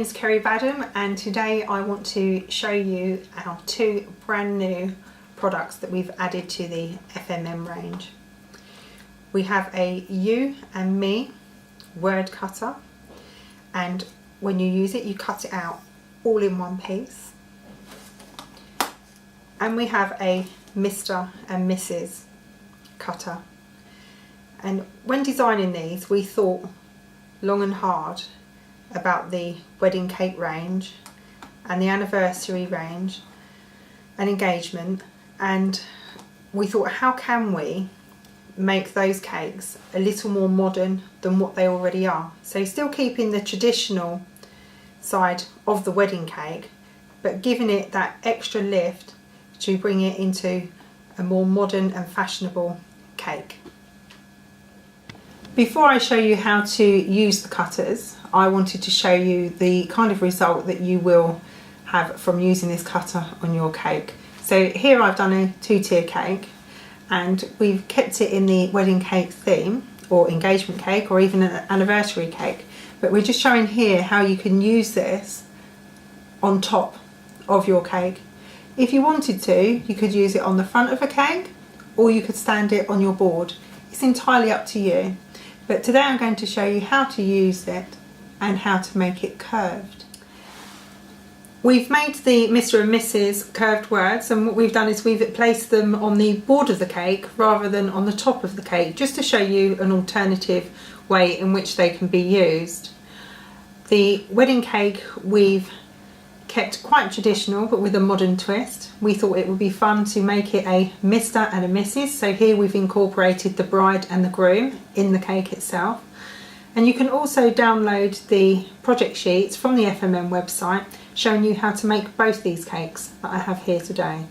name's Kerry Badham, and today I want to show you our two brand new products that we've added to the FMM range. We have a You and Me word cutter, and when you use it you cut it out all in one piece. And we have a Mr. and Mrs. cutter, and when designing these we thought long and hard about the wedding cake range and the anniversary range and engagement, and we thought, how can we make those cakes a little more modern than what they already are, so still keeping the traditional side of the wedding cake but giving it that extra lift to bring it into a more modern and fashionable cake. Before I show you how to use the cutters, I wanted to show you the kind of result that you will have from using this cutter on your cake. So here I've done a 2-tier cake, and we've kept it in the wedding cake theme, or engagement cake, or even an anniversary cake, but we're just showing here how you can use this on top of your cake. If you wanted to, you could use it on the front of a cake, or you could stand it on your board. It's entirely up to you. But today I'm going to show you how to use it and how to make it curved. We've made the Mr. and Mrs. curved words, and what we've done is we've placed them on the board of the cake rather than on the top of the cake, just to show you an alternative way in which they can be used. The wedding cake we've kept quite traditional but with a modern twist. We thought it would be fun to make it a Mr. and a Mrs. So here we've incorporated the bride and the groom in the cake itself. And you can also download the project sheets from the FMM website showing you how to make both these cakes that I have here today.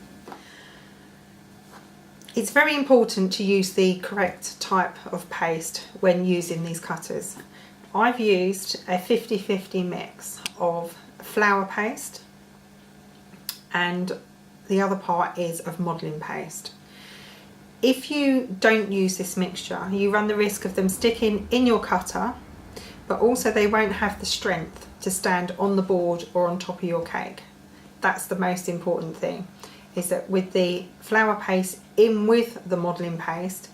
It's very important to use the correct type of paste when using these cutters. I've used a 50-50 mix of flour paste, and the other part is of modelling paste. If you don't use this mixture, you run the risk of them sticking in your cutter, but also they won't have the strength to stand on the board or on top of your cake. That's the most important thing, is that with the flour paste in with the modelling paste,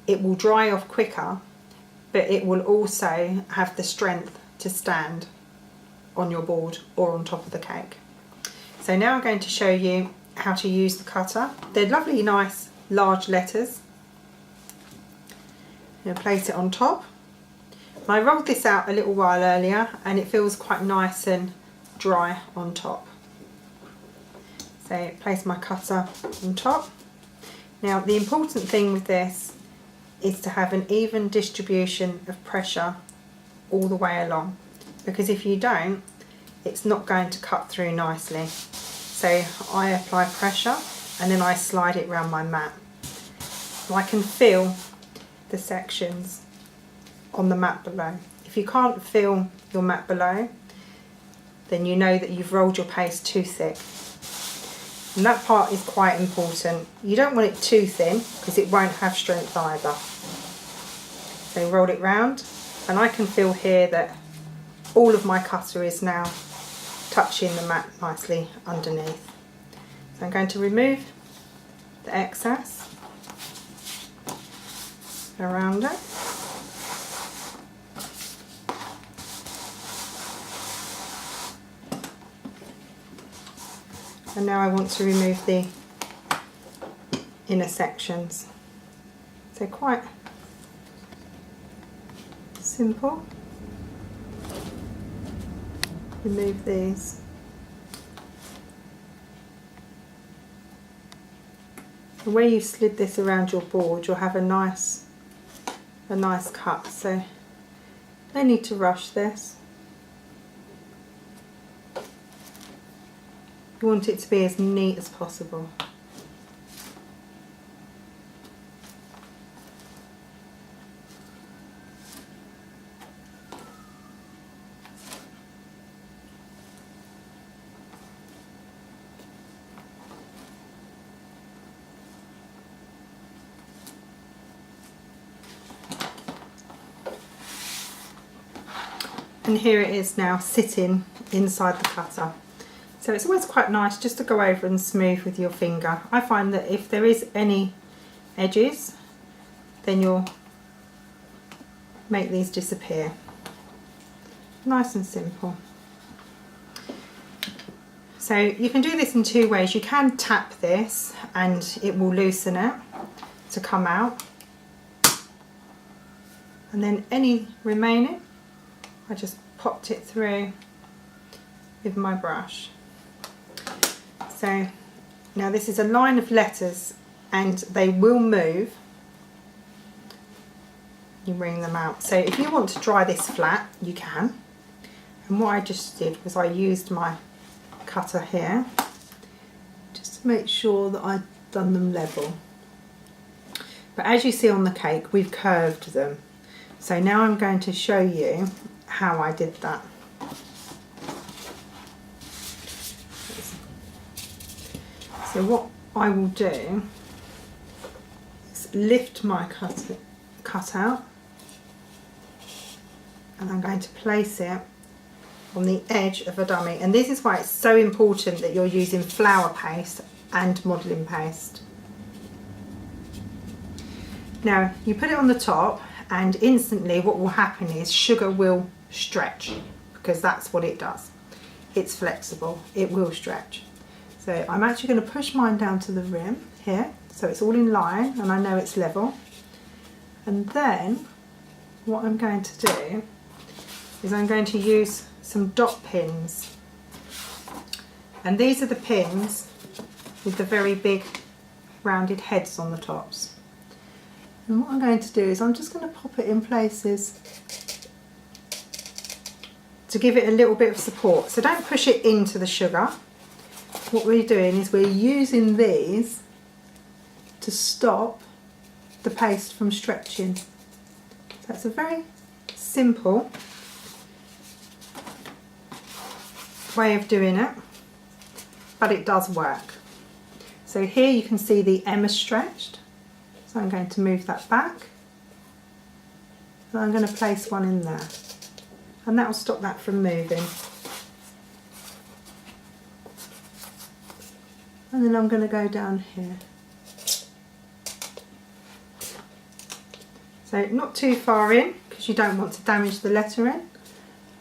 it will dry off quicker, but it will also have the strength to stand on your board or on top of the cake. So now I'm going to show you how to use the cutter. They're lovely, nice, large letters. I'm going to place it on top. I rolled this out a little while earlier and it feels quite nice and dry on top. So place my cutter on top. Now the important thing with this is to have an even distribution of pressure all the way along, because if you don't, it's not going to cut through nicely. So I apply pressure and then I slide it around my mat. So I can feel the sections on the mat below. If you can't feel your mat below, then you know that you've rolled your paste too thick. And that part is quite important. You don't want it too thin because it won't have strength either. So roll it round, and I can feel here that all of my cutter is now touching the mat nicely underneath. So I'm going to remove the excess around it. And now I want to remove the inner sections. So quite simple. Remove these. And where you've slid this around your board, you'll have a nice cut. So no need to rush this. You want it to be as neat as possible. And here it is now sitting inside the cutter. So it's always quite nice just to go over and smooth with your finger. I find that if there is any edges, then you'll make these disappear. Nice and simple. So you can do this in two ways. You can tap this and it will loosen it to come out. And then any remaining, I just popped it through with my brush. So now this is a line of letters and they will move. You bring them out. So if you want to dry this flat, you can. And what I just did was I used my cutter here just to make sure that I'd done them level. But as you see on the cake, we've curved them. So now I'm going to show you how I did that. So what I will do is lift my cutout and I'm going to place it on the edge of a dummy, and this is why it's so important that you're using flour paste and modelling paste. Now you put it on the top and instantly what will happen is sugar will stretch, because that's what it does. It's flexible, it will stretch. So I'm actually going to push mine down to the rim here so it's all in line and I know it's level. And then what I'm going to do is I'm going to use some dot pins, and these are the pins with the very big rounded heads on the tops. And what I'm going to do is I'm just going to pop it in places to give it a little bit of support. So don't push it into the sugar. What we're doing is we're using these to stop the paste from stretching. So it's a very simple way of doing it, but it does work. So here you can see the M is stretched, so I'm going to move that back and I'm going to place one in there, and that will stop that from moving. And then I'm going to go down here, so not too far in because you don't want to damage the lettering.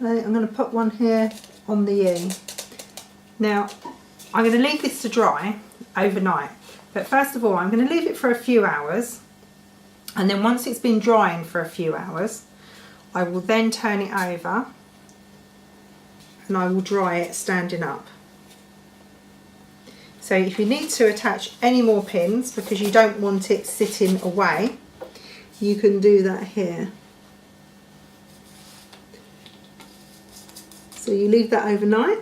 I'm going to put one here on the E. Now I'm going to leave this to dry overnight, but first of all I'm going to leave it for a few hours, and then once it's been drying for a few hours I will then turn it over and I will dry it standing up. So if you need to attach any more pins because you don't want it sitting away, you can do that here. So you leave that overnight,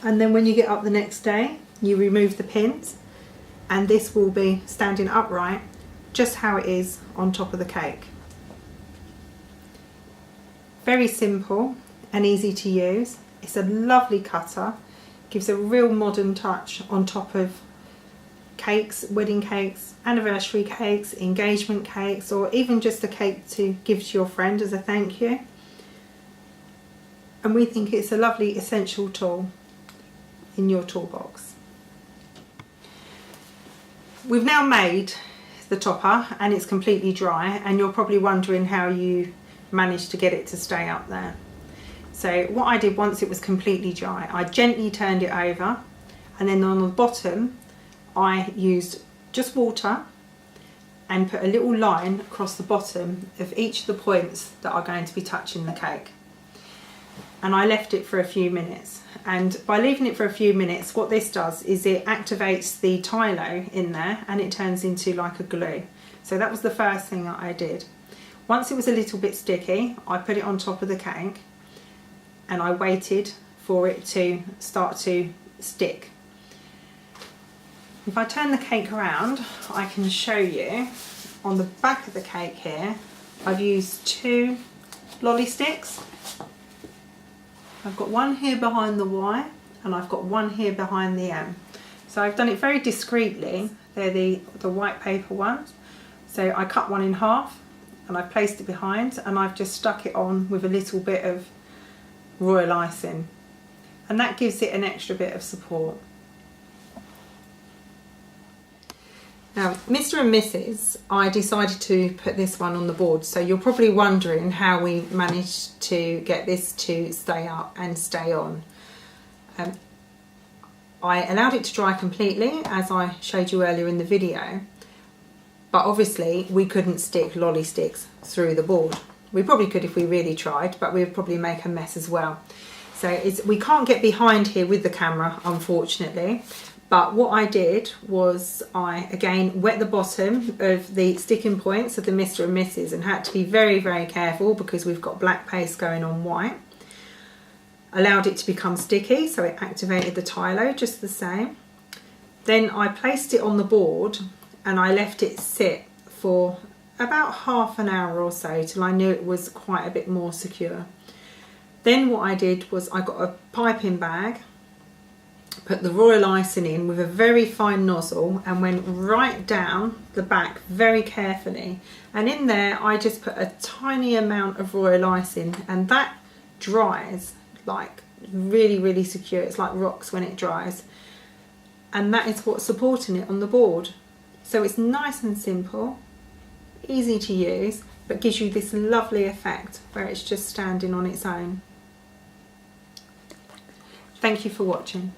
and then when you get up the next day you remove the pins and this will be standing upright just how it is on top of the cake. Very simple and easy to use. It's a lovely cutter, gives a real modern touch on top of cakes, wedding cakes, anniversary cakes, engagement cakes, or even just a cake to give to your friend as a thank you. And we think it's a lovely essential tool in your toolbox. We've now made the topper and it's completely dry, and you're probably wondering how you managed to get it to stay up there. So what I did once it was completely dry, I gently turned it over, and then on the bottom I used just water and put a little line across the bottom of each of the points that are going to be touching the cake. And I left it for a few minutes, and by leaving it for a few minutes what this does is it activates the Tylo in there and it turns into like a glue. So that was the first thing that I did. Once it was a little bit sticky I put it on top of the cake and I waited for it to start to stick. If I turn the cake around I can show you on the back of the cake here I've used 2 lolly sticks. I've got one here behind the Y and I've got one here behind the M. So I've done it very discreetly. They're the white paper ones. So I cut one in half and I've placed it behind, and I've just stuck it on with a little bit of royal icing. and that gives it an extra bit of support. Now, Mr. and Mrs, I decided to put this one on the board, so you're probably wondering how we managed to get this to stay up and stay on. I allowed it to dry completely, as I showed you earlier in the video, but obviously we couldn't stick lolly sticks through the board. We probably could if we really tried, but we would probably make a mess as well. So we can't get behind here with the camera, unfortunately. But what I did was I again wet the bottom of the sticking points of the Mr. and Mrs, and had to be very, very careful because we've got black paste going on white. Allowed it to become sticky, so it activated the Tylo just the same. Then I placed it on the board and I left it sit for about half an hour or so till I knew it was quite a bit more secure. Then what I did was I got a piping bag, put the royal icing in with a very fine nozzle and went right down the back very carefully, and in there I just put a tiny amount of royal icing, and that dries like really, really secure. It's like rocks when it dries, and that is what's supporting it on the board. So it's nice and simple, easy to use, but gives you this lovely effect where it's just standing on its own. Thank you for watching.